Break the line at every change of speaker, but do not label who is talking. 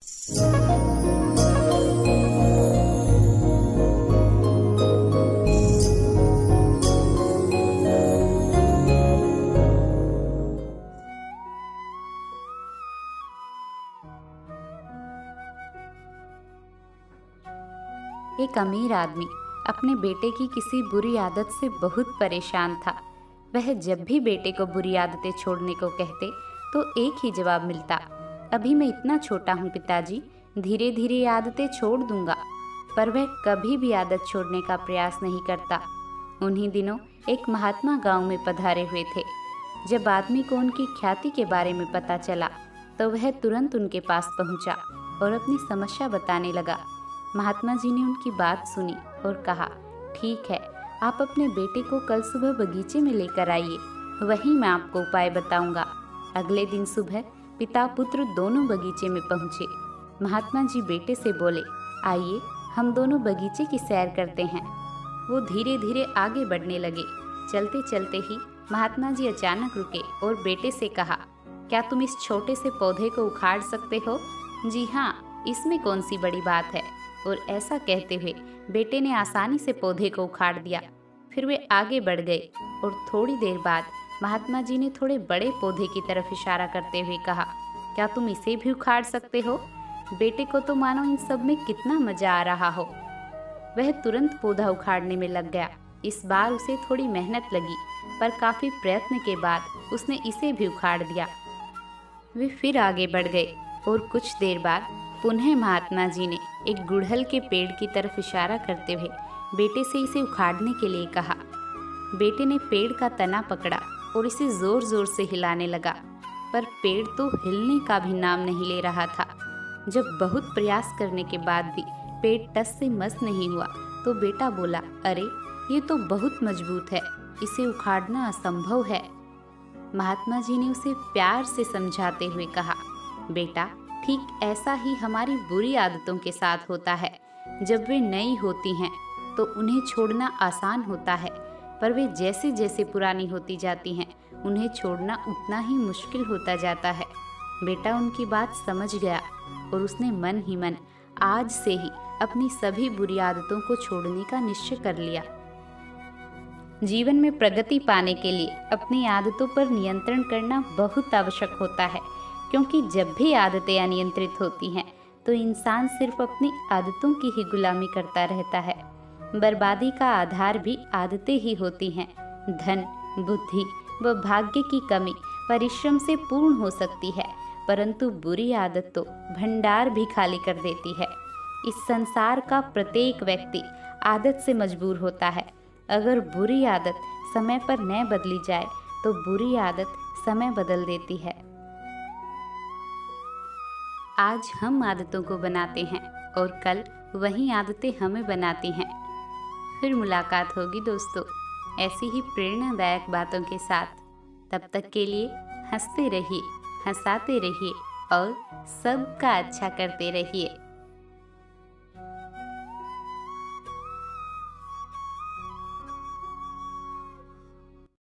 एक अमीर आदमी अपने बेटे की किसी बुरी आदत से बहुत परेशान था। वह जब भी बेटे को बुरी आदतें छोड़ने को कहते तो एक ही जवाब मिलता, अभी मैं इतना छोटा हूँ पिताजी, धीरे धीरे ये आदतें छोड़ दूंगा। पर वह कभी भी आदत छोड़ने का प्रयास नहीं करता। उन्हीं दिनों एक महात्मा गांव में पधारे हुए थे। जब आदमी को उनकी ख्याति के बारे में पता चला तो वह तुरंत उनके पास पहुंचा और अपनी समस्या बताने लगा। महात्मा जी ने उनकी बात सुनी और कहा, ठीक है, आप अपने बेटे को कल सुबह बगीचे में लेकर आइए, वहीं मैं आपको उपाय बताऊंगा। अगले दिन सुबह पिता पुत्र दोनों बगीचे में पहुंचे। महात्मा जी बेटे से बोले, आइए हम दोनों बगीचे की सैर करते हैं। वो धीरे धीरे आगे बढ़ने लगे। चलते चलते ही महात्मा जी अचानक रुके और बेटे से कहा, क्या तुम इस छोटे से पौधे को उखाड़ सकते हो? जी हाँ, इसमें कौन सी बड़ी बात है। और ऐसा कहते हुए बेटे ने आसानी से पौधे को उखाड़ दिया। फिर वे आगे बढ़ गए और थोड़ी देर बाद महात्मा जी ने थोड़े बड़े पौधे की तरफ इशारा करते हुए कहा, क्या तुम इसे भी उखाड़ सकते हो? बेटे को तो मानो इन सब में कितना मजा आ रहा हो। वह तुरंत पौधा उखाड़ने में लग गया। इस बार उसे थोड़ी मेहनत लगी, पर काफी प्रयत्न के बाद उसने इसे भी उखाड़ दिया। वे फिर आगे बढ़ गए और कुछ देर बाद पुनः महात्मा जी ने एक गुड़हल के पेड़ की तरफ इशारा करते हुए बेटे से इसे उखाड़ने के लिए कहा। बेटे ने पेड़ का तना पकड़ा और इसे जोर जोर से हिलाने लगा, पर पेड़ तो हिलने का भी नाम नहीं ले रहा था। जब बहुत प्रयास करने के बाद भी पेड़ टस से मस नहीं हुआ तो बेटा बोला, अरे ये तो बहुत मजबूत है, इसे उखाड़ना असंभव है। महात्मा जी ने उसे प्यार से समझाते हुए कहा, बेटा, ठीक ऐसा ही हमारी बुरी आदतों के साथ होता है। जब वे नई होती हैं तो उन्हें छोड़ना आसान होता है, पर वे जैसे जैसे पुरानी होती जाती हैं उन्हें छोड़ना उतना ही मुश्किल होता जाता है। बेटा उनकी बात समझ गया और उसने मन ही मन आज से ही अपनी सभी बुरी आदतों को छोड़ने का निश्चय कर लिया। जीवन में प्रगति पाने के लिए अपनी आदतों पर नियंत्रण करना बहुत आवश्यक होता है, क्योंकि जब भी आदतें अनियंत्रित होती हैं तो इंसान सिर्फ अपनी आदतों की ही गुलामी करता रहता है। बर्बादी का आधार भी आदतें ही होती हैं। धन, बुद्धि व भाग्य की कमी परिश्रम से पूर्ण हो सकती है, परंतु बुरी आदत तो भंडार भी खाली कर देती है। इस संसार का प्रत्येक व्यक्ति आदत से मजबूर होता है। अगर बुरी आदत समय पर न बदली जाए तो बुरी आदत समय बदल देती है। आज हम आदतों को बनाते हैं और कल वही आदतें हमें बनाती हैं। फिर मुलाकात होगी दोस्तों, ऐसी ही प्रेरणादायक बातों के साथ। तब तक के लिए हंसते रहिए, हंसाते रहिए और सबका अच्छा करते रहिए।